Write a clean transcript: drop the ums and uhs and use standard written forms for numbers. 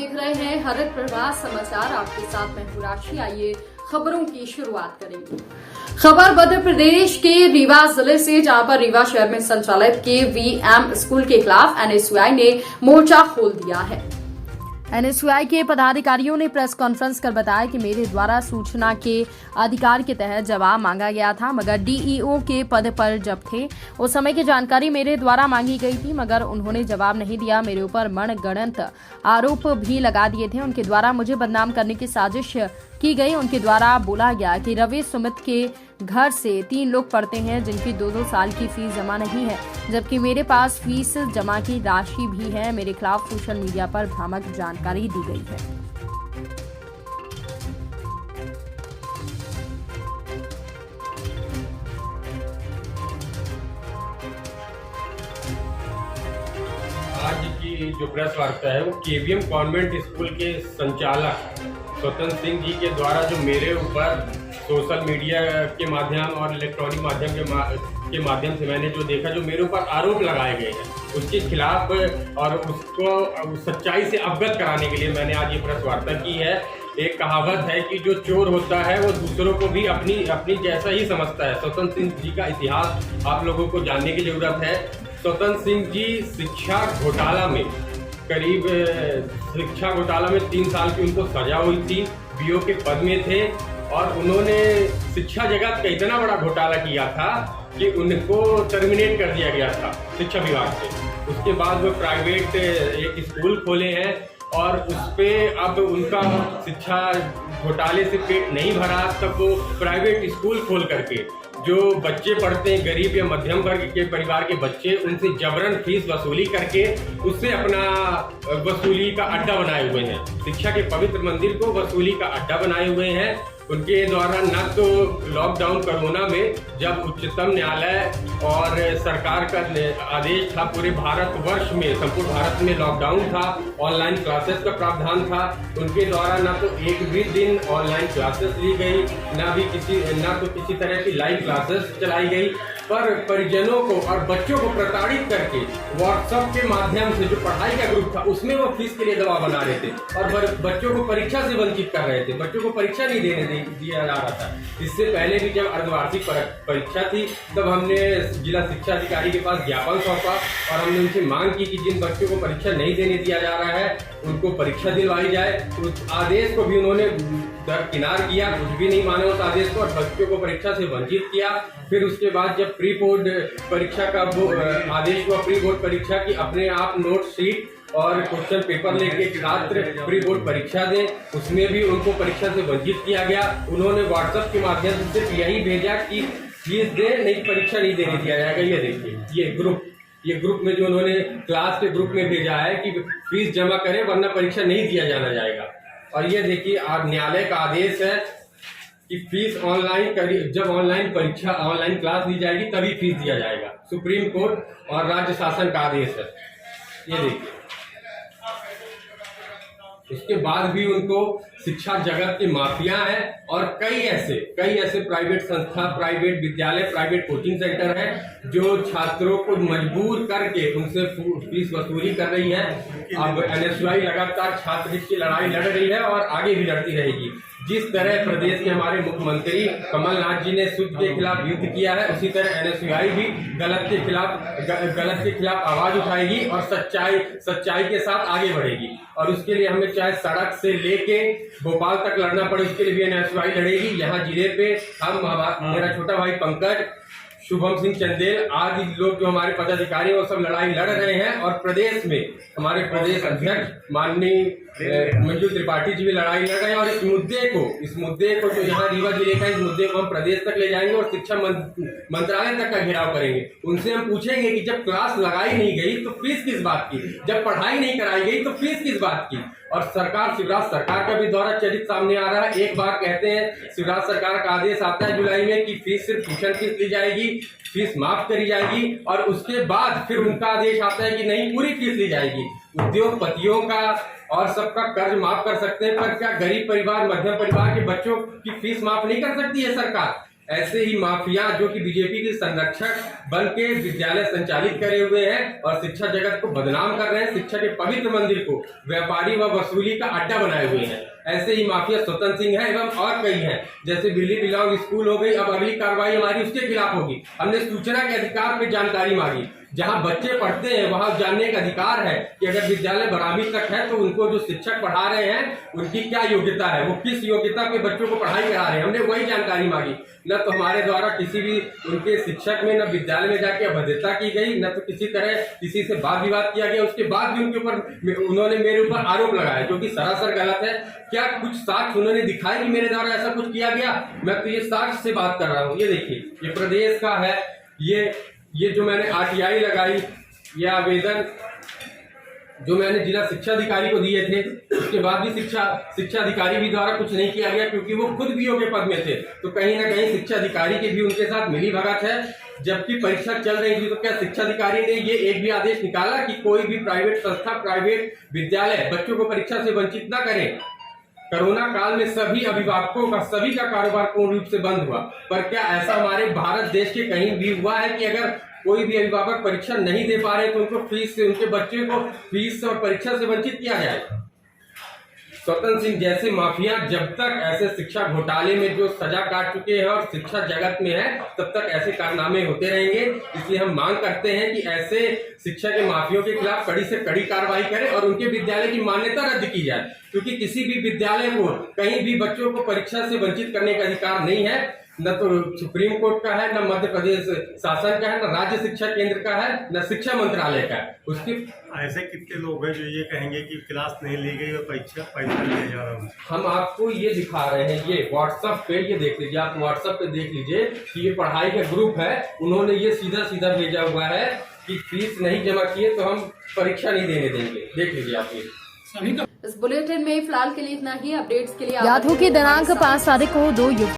देख रहे हैं हरित प्रवाह समाचार। आपके साथ मैं हूं राशि। आइए खबरों की शुरुआत करेंगे। खबर मध्य प्रदेश के रीवा जिले से, जहां पर रीवा शहर में संचालित KVM स्कूल के खिलाफ NSUI ने मोर्चा खोल दिया है। NSUI के पदाधिकारियों ने प्रेस कॉन्फ्रेंस कर बताया कि मेरे द्वारा सूचना के अधिकार के तहत जवाब मांगा गया था, मगर DEO के पद पर जब थे उस समय की जानकारी मेरे द्वारा मांगी गई थी, मगर उन्होंने जवाब नहीं दिया। मेरे ऊपर मनगढ़ंत आरोप भी लगा दिए थे। उनके द्वारा मुझे बदनाम करने की साजिश की गई। उनके द्वारा बोला गया कि रवि सुमित के घर से 3 लोग पढ़ते हैं जिनकी 2-2 साल की फीस जमा नहीं है, जबकि मेरे पास फीस जमा की राशि भी है। मेरे खिलाफ सोशल मीडिया पर भ्रामक जानकारी दी गई है। आज की जो प्रेस वार्ता है वो KVM कॉन्वेंट स्कूल के संचालक स्वतंत्र सिंह जी के द्वारा जो मेरे ऊपर सोशल मीडिया के माध्यम और इलेक्ट्रॉनिक माध्यम के माध्यम से मैंने जो देखा, जो मेरे ऊपर आरोप लगाए गए हैं, उसके खिलाफ और उसको सच्चाई से अवगत कराने के लिए मैंने आज ये प्रेस वार्ता की है। एक कहावत है कि जो चोर होता है वो दूसरों को भी अपनी जैसा ही समझता है। स्वतंत्र सिंह जी का इतिहास आप लोगों को जानने की जरूरत है। स्वतंत्र सिंह जी शिक्षा घोटाला में 3 साल की उनको सजा हुई थी। BO के पद में थे और उन्होंने शिक्षा जगत का इतना बड़ा घोटाला किया था कि उनको टर्मिनेट कर दिया गया था शिक्षा विभाग से। उसके बाद वो प्राइवेट एक स्कूल खोले हैं और उस पे अब उनका शिक्षा घोटाले से पेट नहीं भरा, तब वो प्राइवेट स्कूल खोल करके जो बच्चे पढ़ते हैं, गरीब या मध्यम वर्ग के परिवार के बच्चे, उनसे जबरन फीस वसूली करके उससे अपना वसूली का अड्डा बनाए हुए हैं। शिक्षा के पवित्र मंदिर को वसूली का अड्डा बनाए हुए हैं। उनके द्वारा न तो लॉकडाउन कोरोना में जब उच्चतम न्यायालय और सरकार का आदेश था, पूरे भारतवर्ष में, संपूर्ण भारत में लॉकडाउन था, ऑनलाइन क्लासेस का प्रावधान था, उनके द्वारा न तो एक भी दिन ऑनलाइन क्लासेस ली गई, न तो किसी तरह की लाइव क्लासेस चलाई गई, पर परिजनों को और बच्चों को प्रताड़ित करके व्हाट्सएप के माध्यम से जो पढ़ाई का ग्रुप था उसमें वो फीस के लिए दबाव बना रहे थे और बच्चों को परीक्षा से वंचित कर रहे थे। बच्चों को परीक्षा नहीं देने दिया जा रहा था। इससे पहले भी जब अर्धवार्षिक परीक्षा थी तब हमने जिला शिक्षा अधिकारी के पास ज्ञापन सौंपा और हमने उनसे मांग की कि जिन बच्चों को परीक्षा नहीं देने दिया जा रहा है उनको परीक्षा दिलवाई जाए। उस आदेश को भी उन्होंने दरकिनार किया, कुछ भी नहीं माने उस आदेश को और बच्चों को परीक्षा से वंचित किया। फिर उसके बाद जब प्री बोर्ड परीक्षा का आदेश हुआ, प्री बोर्ड परीक्षा की अपने आप नोट शीट और क्वेश्चन पेपर लेके छात्र प्री बोर्ड परीक्षा दें, उसमें भी उनको परीक्षा से वंचित किया गया। उन्होंने व्हाट्सएप के माध्यम से सिर्फ यही भेजा कि फीस दे, नहीं परीक्षा नहीं देने दिया जाएगा। ये देखिए ये ग्रुप में जो उन्होंने क्लास के ग्रुप में भेजा है कि फीस जमा करें वरना परीक्षा नहीं दिया जाना जाएगा। और ये देखिए न्यायालय का आदेश है कि फीस जब ऑनलाइन क्लास दी जाएगी तभी फीस दिया जाएगा। सुप्रीम कोर्ट और राज्य शासन का आदेश है। ये देखिए, उसके बाद भी उनको शिक्षा जगत के माफिया हैं और कई ऐसे प्राइवेट संस्था, प्राइवेट विद्यालय, प्राइवेट कोचिंग सेंटर हैं जो छात्रों को मजबूर करके उनसे फीस वसूली कर रही है। अब NSUI लगातार छात्र हित की लड़ाई लड़ रही है और आगे भी लड़ती रहेगी। जिस तरह प्रदेश के हमारे मुख्यमंत्री कमलनाथ जी ने सूद के खिलाफ युद्ध किया है, उसी तरह NSUI भी गलत के खिलाफ आवाज उठाएगी और सच्चाई के साथ आगे बढ़ेगी। और उसके लिए हमें चाहे सड़क से लेके भोपाल तक लड़ना पड़े, उसके लिए भी NSUI लड़ेगी। यहाँ जिले पे मेरा छोटा भाई पंकज, शुभम सिंह चंदेल आदि लोग जो हमारे पदाधिकारी वो सब लड़ाई लड़ रहे हैं और प्रदेश में हमारे प्रदेश अध्यक्ष माननीय मंजू त्रिपाठी जी भी लड़ाई लड़ रहे हैं। और इस मुद्दे को जो यहाँ रीवा जिले का, इस मुद्दे को हम प्रदेश तक ले जाएंगे और शिक्षा मंत्रालय तक का घेराव करेंगे। उनसे हम पूछेंगे कि जब क्लास लगाई नहीं गई तो फीस किस बात की, जब पढ़ाई नहीं कराई गई तो फीस किस बात की। और शिवराज सरकार का भी दौरा चरित सामने आ रहा है। एक बार कहते हैं शिवराज सरकार का आदेश आता है जुलाई में कि फीस सिर्फ ट्यूशन फीस ली जाएगी, फीस माफ करी जाएगी, और उसके बाद फिर उनका आदेश आता है कि नहीं, पूरी फीस ली जाएगी। उद्योगपतियों का और सबका कर्ज माफ कर सकते हैं, पर क्या गरीब परिवार, मध्यम परिवार के बच्चों की फीस माफ नहीं कर सकती है सरकार? ऐसे ही माफिया जो कि बीजेपी के संरक्षक बन के विद्यालय संचालित करे हुए हैं और शिक्षा जगत को बदनाम कर रहे हैं, शिक्षा के पवित्र मंदिर को व्यापारी व वसूली का अड्डा बनाए हुए हैं। ऐसे ही माफिया स्वतंत्र सिंह है एवं और कई हैं, जैसे बिल्ली बिलाव स्कूल हो गई। अब अगली कार्रवाई हमारी उसके खिलाफ होगी। हमने सूचना के अधिकार पे जानकारी मांगी। जहां बच्चे पढ़ते हैं वहां जानने का अधिकार है कि अगर विद्यालय 12वीं तक है तो उनको जो शिक्षक पढ़ा रहे हैं उनकी क्या योग्यता है, वो किस योग्यता पे बच्चों को पढ़ाई करा रहे हैं। हमने वही जानकारी मांगी। न तो हमारे द्वारा किसी भी उनके शिक्षक में, न विद्यालय में जाके अभद्रता की गई, न तो किसी तरह किसी से वाद विवाद किया गया। उसके बाद भी उनके ऊपर उन्होंने मेरे ऊपर आरोप लगाया जो कि सरासर गलत है। क्या कुछ साक्ष्य उन्होंने दिखाए कि मेरे द्वारा ऐसा कुछ किया गया? मैं तो ये साक्ष्य से बात कर रहा हूँ। ये देखिए, ये प्रदेश का है, ये जो मैंने आरटीआई लगाई, ये आवेदन जो मैंने जिला शिक्षा अधिकारी को दिए थे, उसके बाद भी शिक्षा अधिकारी भी द्वारा कुछ नहीं किया गया क्योंकि वो खुद बीओ के पद में थे। तो कहीं ना कहीं शिक्षा अधिकारी की भी उनके साथ मिली भगत है। जबकि परीक्षा चल रही थी तो क्या शिक्षा अधिकारी ने ये एक भी आदेश निकाला कि कोई भी प्राइवेट संस्था, प्राइवेट विद्यालय बच्चों को परीक्षा से वंचित न करे? कोरोना काल में सभी अभिभावकों का, सभी का कारोबार पूर्ण रूप से बंद हुआ, पर क्या ऐसा हमारे भारत देश के कहीं भी हुआ है कि अगर कोई भी अभिभावक परीक्षा नहीं दे पा रहे तो उनको फीस से, उनके बच्चे को फीस और परीक्षा से वंचित किया जाए? स्वतंत्र सिंह जैसे माफिया जब तक ऐसे शिक्षा घोटाले में जो सजा काट चुके हैं और शिक्षा जगत में है, तब तक ऐसे कारनामे होते रहेंगे। इसलिए हम मांग करते हैं कि ऐसे शिक्षा के माफियों के खिलाफ कड़ी से कड़ी कार्रवाई करें और उनके विद्यालय की मान्यता रद्द की जाए, क्योंकि किसी भी विद्यालय को कहीं भी बच्चों को परीक्षा से वंचित करने का अधिकार नहीं है। न तो सुप्रीम कोर्ट का है, न मध्य प्रदेश शासन का है, न राज्य शिक्षा केंद्र का है, न शिक्षा मंत्रालय का है। उसकी ऐसे कितने लोग हैं जो ये कहेंगे कि क्लास नहीं ली गई और पैसा लिया जा रहा है? हम आपको ये दिखा रहे हैं, ये व्हाट्सएप पे, ये देख लीजिए, आप व्हाट्सएप पे देख लीजिए कि ये पढ़ाई का ग्रुप है। उन्होंने ये सीधा सीधा भेजा हुआ है कि फीस नहीं जमा किए तो हम परीक्षा नहीं देने देंगे। देख लीजिए आप ये। इस बुलेटिन में फिलहाल के लिए इतना ही। अपडेट्स के लिए याद हो कि दिनांक 5 तारीख को 2